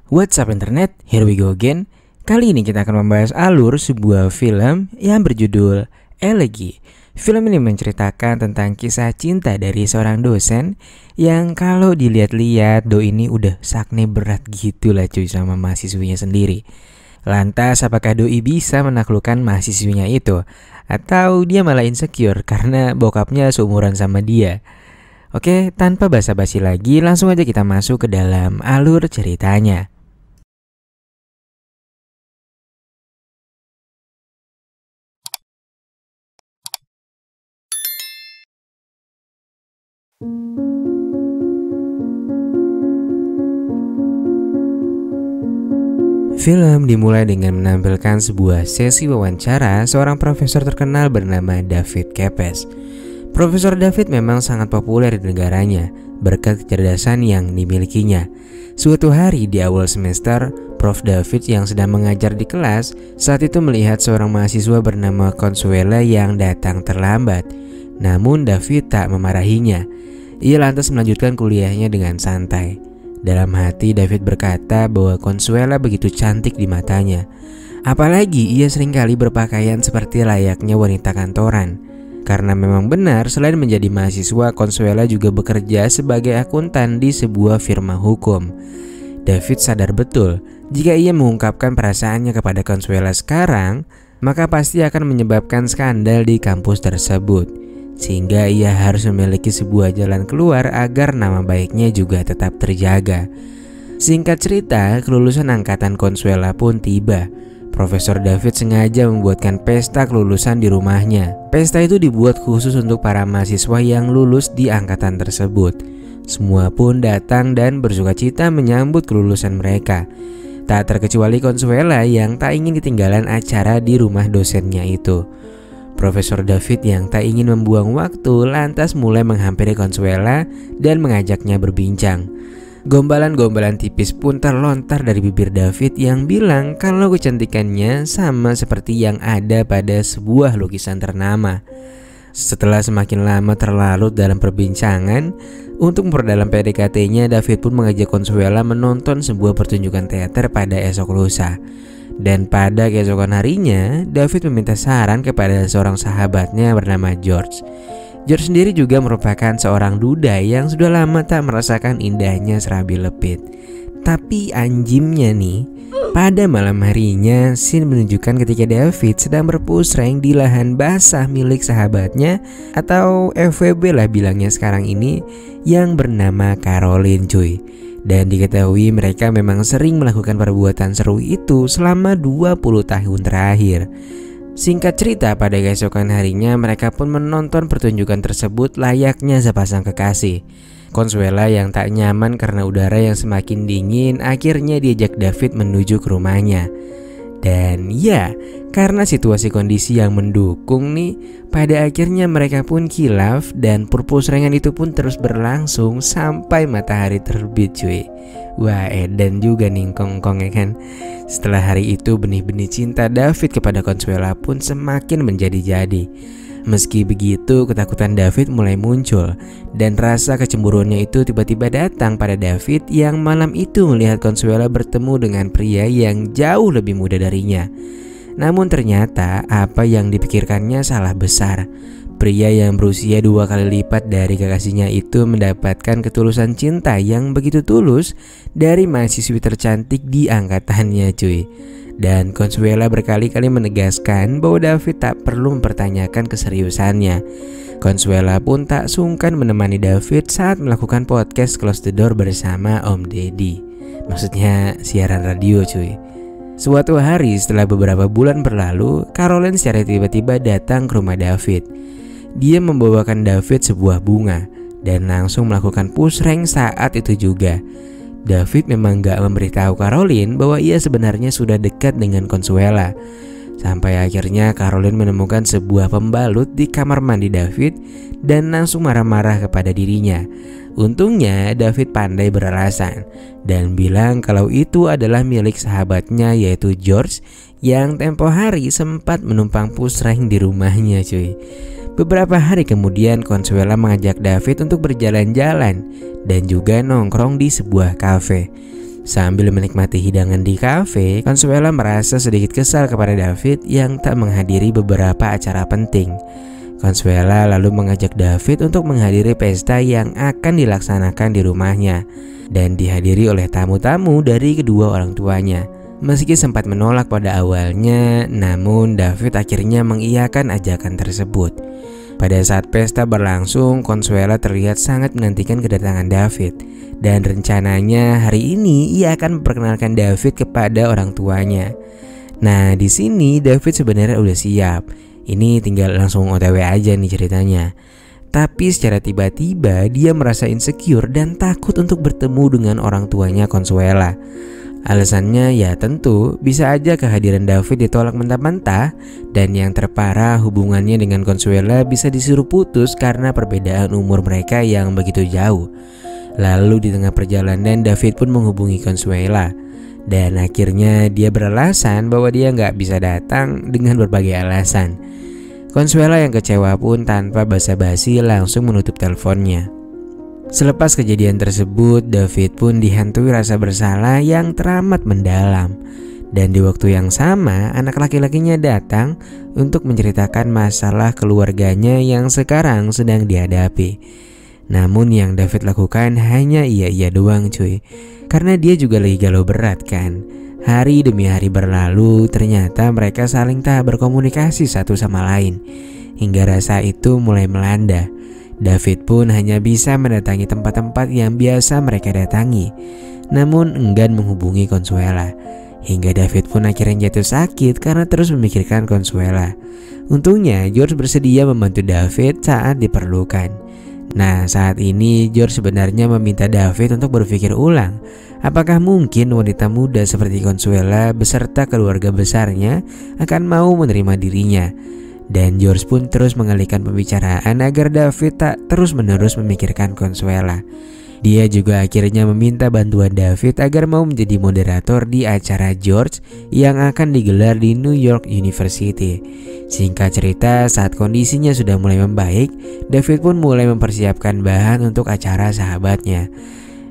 What's up internet, here we go again. Kali ini kita akan membahas alur sebuah film yang berjudul Elegy. Film ini menceritakan tentang kisah cinta dari seorang dosen yang kalau dilihat-lihat doi ini udah sakne berat gitu lah cuy sama mahasiswinya sendiri. Lantas apakah doi bisa menaklukkan mahasiswinya itu? Atau dia malah insecure karena bokapnya seumuran sama dia? Oke, tanpa basa-basi lagi langsung aja kita masuk ke dalam alur ceritanya. Film dimulai dengan menampilkan sebuah sesi wawancara seorang profesor terkenal bernama David Kepes. Profesor David memang sangat populer di negaranya berkat kecerdasan yang dimilikinya. Suatu hari di awal semester, Prof. David yang sedang mengajar di kelas saat itu melihat seorang mahasiswa bernama Consuela yang datang terlambat. Namun David tak memarahinya. Ia lantas melanjutkan kuliahnya dengan santai. Dalam hati David berkata bahwa Consuela begitu cantik di matanya. Apalagi ia seringkali berpakaian seperti layaknya wanita kantoran. Karena memang benar selain menjadi mahasiswa, Consuela juga bekerja sebagai akuntan di sebuah firma hukum. David sadar betul jika ia mengungkapkan perasaannya kepada Consuela sekarang, maka pasti akan menyebabkan skandal di kampus tersebut. Sehingga ia harus memiliki sebuah jalan keluar agar nama baiknya juga tetap terjaga. Singkat cerita, kelulusan angkatan Consuela pun tiba. Profesor David sengaja membuatkan pesta kelulusan di rumahnya. Pesta itu dibuat khusus untuk para mahasiswa yang lulus di angkatan tersebut. Semua pun datang dan bersukacita menyambut kelulusan mereka. Tak terkecuali Consuela yang tak ingin ketinggalan acara di rumah dosennya itu. Profesor David yang tak ingin membuang waktu lantas mulai menghampiri Consuela dan mengajaknya berbincang. Gombalan-gombalan tipis pun terlontar dari bibir David yang bilang kalau kecantikannya sama seperti yang ada pada sebuah lukisan ternama. Setelah semakin lama terlarut dalam perbincangan, untuk memperdalam PDKT-nya, David pun mengajak Consuela menonton sebuah pertunjukan teater pada esok lusa. Dan pada keesokan harinya, David meminta saran kepada seorang sahabatnya bernama George. George sendiri juga merupakan seorang duda yang sudah lama tak merasakan indahnya serabi lepit. Tapi anjimnya nih, pada malam harinya, scene menunjukkan ketika David sedang berpusreng di lahan basah milik sahabatnya atau FWB lah bilangnya sekarang ini, yang bernama Caroline cuy. Dan diketahui mereka memang sering melakukan perbuatan seru itu selama 20 tahun terakhir. Singkat cerita, pada keesokan harinya mereka pun menonton pertunjukan tersebut layaknya sepasang kekasih. Consuela yang tak nyaman karena udara yang semakin dingin akhirnya diajak David menuju ke rumahnya. Dan ya, karena situasi kondisi yang mendukung nih, pada akhirnya mereka pun khilaf dan perpusrengan itu pun terus berlangsung sampai matahari terbit cuy. Wah, edan juga nih kongkong ya kan. Setelah hari itu benih-benih cinta David kepada Consuela pun semakin menjadi-jadi. Meski begitu, ketakutan David mulai muncul dan rasa kecemburuannya itu tiba-tiba datang pada David yang malam itu melihat Consuela bertemu dengan pria yang jauh lebih muda darinya. Namun ternyata apa yang dipikirkannya salah besar. Pria yang berusia 2 kali lipat dari kekasihnya itu mendapatkan ketulusan cinta yang begitu tulus dari mahasiswi tercantik di angkatannya cuy. Dan Consuela berkali-kali menegaskan bahwa David tak perlu mempertanyakan keseriusannya. Consuela pun tak sungkan menemani David saat melakukan podcast Close the Door bersama Om Deddy. Maksudnya siaran radio cuy. Suatu hari setelah beberapa bulan berlalu, Caroline secara tiba-tiba datang ke rumah David. Dia membawakan David sebuah bunga dan langsung melakukan pusreng saat itu juga. David memang gak memberitahu Caroline bahwa ia sebenarnya sudah dekat dengan Consuela. Sampai akhirnya Caroline menemukan sebuah pembalut di kamar mandi David dan langsung marah-marah kepada dirinya. Untungnya David pandai beralasan dan bilang kalau itu adalah milik sahabatnya yaitu George yang tempo hari sempat menumpang pusreng di rumahnya cuy. Beberapa hari kemudian Consuela mengajak David untuk berjalan-jalan dan juga nongkrong di sebuah kafe. Sambil menikmati hidangan di kafe, Consuela merasa sedikit kesal kepada David yang tak menghadiri beberapa acara penting. Consuela lalu mengajak David untuk menghadiri pesta yang akan dilaksanakan di rumahnya dan dihadiri oleh tamu-tamu dari kedua orang tuanya. Meski sempat menolak pada awalnya, namun David akhirnya mengiyakan ajakan tersebut. Pada saat pesta berlangsung, Consuela terlihat sangat menantikan kedatangan David. Dan rencananya hari ini ia akan memperkenalkan David kepada orang tuanya. Nah, di sini David sebenarnya udah siap. Ini tinggal langsung OTW aja nih ceritanya. Tapi secara tiba-tiba dia merasa insecure dan takut untuk bertemu dengan orang tuanya Consuela. Alasannya ya tentu bisa aja kehadiran David ditolak mentah-mentah, dan yang terparah hubungannya dengan Consuela bisa disuruh putus karena perbedaan umur mereka yang begitu jauh. Lalu di tengah perjalanan David pun menghubungi Consuela, dan akhirnya dia beralasan bahwa dia nggak bisa datang dengan berbagai alasan. Consuela yang kecewa pun tanpa basa-basi langsung menutup teleponnya. Selepas kejadian tersebut, David pun dihantui rasa bersalah yang teramat mendalam. Dan di waktu yang sama, anak laki-lakinya datang untuk menceritakan masalah keluarganya yang sekarang sedang dihadapi. Namun yang David lakukan hanya iya-iya doang cuy, karena dia juga lagi galau berat kan. Hari demi hari berlalu, ternyata mereka saling tak berkomunikasi satu sama lain, hingga rasa itu mulai melanda. David pun hanya bisa mendatangi tempat-tempat yang biasa mereka datangi, namun enggan menghubungi Consuela. Hingga David pun akhirnya jatuh sakit karena terus memikirkan Consuela. Untungnya George bersedia membantu David saat diperlukan. Nah, saat ini George sebenarnya meminta David untuk berpikir ulang, apakah mungkin wanita muda seperti Consuela beserta keluarga besarnya akan mau menerima dirinya. Dan George pun terus mengalihkan pembicaraan agar David tak terus-menerus memikirkan Consuela. Dia juga akhirnya meminta bantuan David agar mau menjadi moderator di acara George yang akan digelar di New York University. Singkat cerita, saat kondisinya sudah mulai membaik, David pun mulai mempersiapkan bahan untuk acara sahabatnya.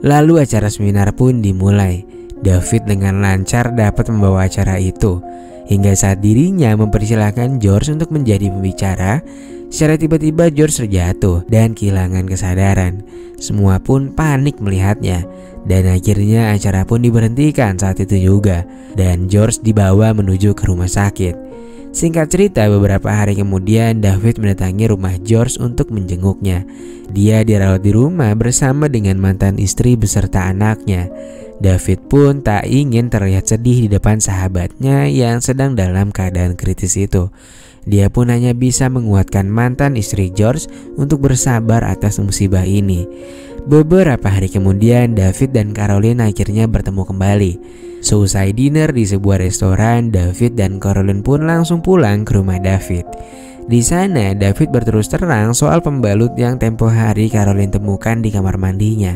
Lalu acara seminar pun dimulai. David dengan lancar dapat membawa acara itu. Hingga saat dirinya mempersilahkan George untuk menjadi pembicara, secara tiba-tiba George terjatuh dan kehilangan kesadaran. Semua pun panik melihatnya, dan akhirnya acara pun diberhentikan saat itu juga, dan George dibawa menuju ke rumah sakit. Singkat cerita, beberapa hari kemudian David mendatangi rumah George untuk menjenguknya. Dia dirawat di rumah bersama dengan mantan istri beserta anaknya. David pun tak ingin terlihat sedih di depan sahabatnya yang sedang dalam keadaan kritis itu. Dia pun hanya bisa menguatkan mantan istri George untuk bersabar atas musibah ini. Beberapa hari kemudian David dan Caroline akhirnya bertemu kembali. Seusai dinner di sebuah restoran, David dan Caroline pun langsung pulang ke rumah David. Di sana David berterus terang soal pembalut yang tempo hari Caroline temukan di kamar mandinya.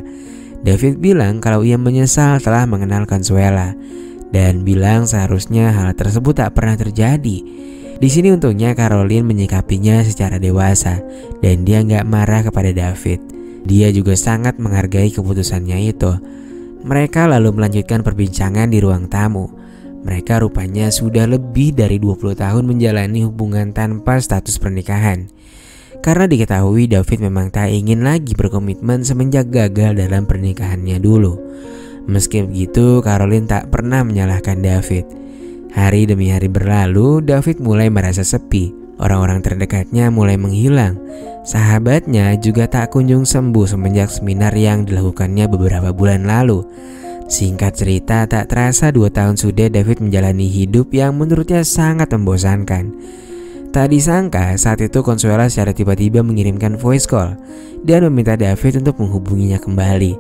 David bilang kalau ia menyesal telah mengenal Consuela dan bilang seharusnya hal tersebut tak pernah terjadi. Di sini untungnya Caroline menyikapinya secara dewasa dan dia nggak marah kepada David. Dia juga sangat menghargai keputusannya itu. Mereka lalu melanjutkan perbincangan di ruang tamu. Mereka rupanya sudah lebih dari 20 tahun menjalani hubungan tanpa status pernikahan. Karena diketahui David memang tak ingin lagi berkomitmen semenjak gagal dalam pernikahannya dulu. Meski begitu, Caroline tak pernah menyalahkan David. Hari demi hari berlalu, David mulai merasa sepi. Orang-orang terdekatnya mulai menghilang. Sahabatnya juga tak kunjung sembuh semenjak seminar yang dilakukannya beberapa bulan lalu. Singkat cerita, tak terasa 2 tahun sudah David menjalani hidup yang menurutnya sangat membosankan. Tak disangka saat itu Consuela secara tiba-tiba mengirimkan voice call dan meminta David untuk menghubunginya kembali.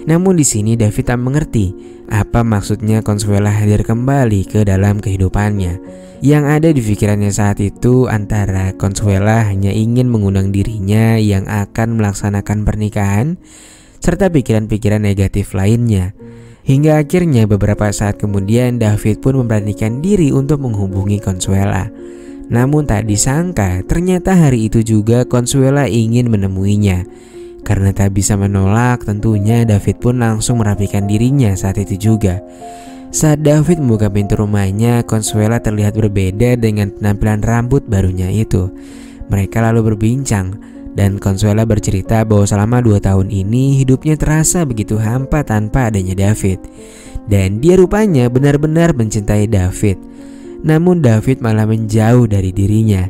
Namun di sini David tak mengerti apa maksudnya Consuela hadir kembali ke dalam kehidupannya. Yang ada di pikirannya saat itu antara Consuela hanya ingin mengundang dirinya yang akan melaksanakan pernikahan, serta pikiran-pikiran negatif lainnya. Hingga akhirnya beberapa saat kemudian David pun memberanikan diri untuk menghubungi Consuela. Namun tak disangka ternyata hari itu juga Consuela ingin menemuinya. Karena tak bisa menolak, tentunya David pun langsung merapikan dirinya saat itu juga. Saat David membuka pintu rumahnya, Consuela terlihat berbeda dengan penampilan rambut barunya itu. Mereka lalu berbincang, dan Consuela bercerita bahwa selama 2 tahun ini hidupnya terasa begitu hampa tanpa adanya David. Dan dia rupanya benar-benar mencintai David. Namun David malah menjauh dari dirinya.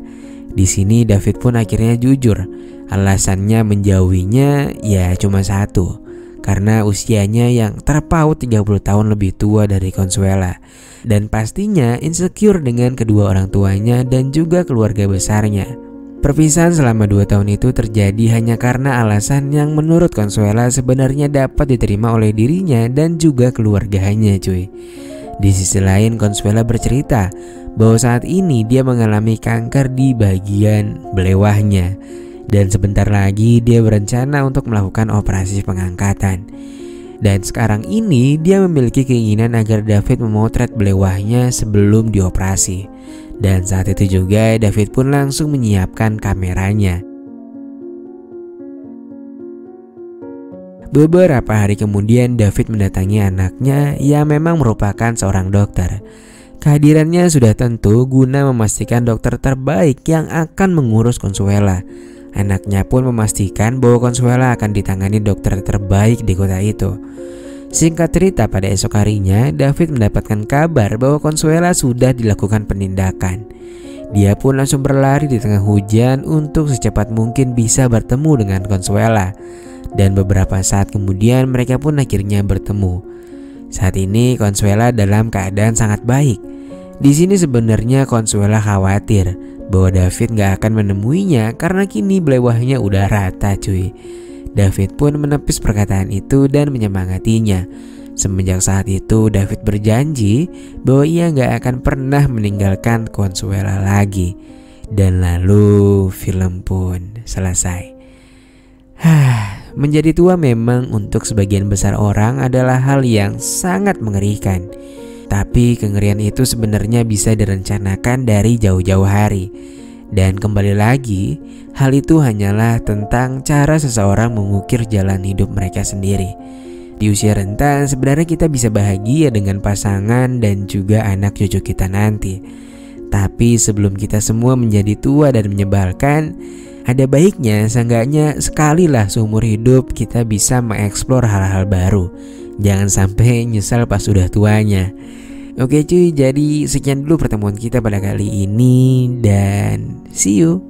Di sini David pun akhirnya jujur. Alasannya menjauhinya ya cuma satu, karena usianya yang terpaut 30 tahun lebih tua dari Consuela. Dan pastinya insecure dengan kedua orang tuanya dan juga keluarga besarnya. Perpisahan selama 2 tahun itu terjadi hanya karena alasan yang menurut Consuela sebenarnya dapat diterima oleh dirinya dan juga keluarganya, cuy. Di sisi lain, Consuela bercerita bahwa saat ini dia mengalami kanker di bagian belewahnya. Dan sebentar lagi dia berencana untuk melakukan operasi pengangkatan. Dan sekarang ini dia memiliki keinginan agar David memotret belewahnya sebelum dioperasi. Dan saat itu juga David pun langsung menyiapkan kameranya. Beberapa hari kemudian David mendatangi anaknya yang memang merupakan seorang dokter. Kehadirannya sudah tentu guna memastikan dokter terbaik yang akan mengurus Consuela. Anaknya pun memastikan bahwa Consuela akan ditangani dokter terbaik di kota itu. Singkat cerita, pada esok harinya David mendapatkan kabar bahwa Consuela sudah dilakukan penindakan. Dia pun langsung berlari di tengah hujan untuk secepat mungkin bisa bertemu dengan Consuela. Dan beberapa saat kemudian mereka pun akhirnya bertemu. Saat ini Consuela dalam keadaan sangat baik. Di sini sebenarnya Consuela khawatir bahwa David gak akan menemuinya karena kini belewahnya udah rata, cuy. David pun menepis perkataan itu dan menyemangatinya. Semenjak saat itu David berjanji bahwa ia gak akan pernah meninggalkan Consuela lagi. Dan lalu film pun selesai. Menjadi tua memang untuk sebagian besar orang adalah hal yang sangat mengerikan. Tapi kengerian itu sebenarnya bisa direncanakan dari jauh-jauh hari. Dan kembali lagi, hal itu hanyalah tentang cara seseorang mengukir jalan hidup mereka sendiri. Di usia rentan sebenarnya kita bisa bahagia dengan pasangan dan juga anak cucu kita nanti. Tapi sebelum kita semua menjadi tua dan menyebalkan, ada baiknya seenggaknya sekali lah seumur hidup kita bisa mengeksplor hal-hal baru. Jangan sampai nyesal pas sudah tuanya. Oke cuy, jadi sekian dulu pertemuan kita pada kali ini dan see you.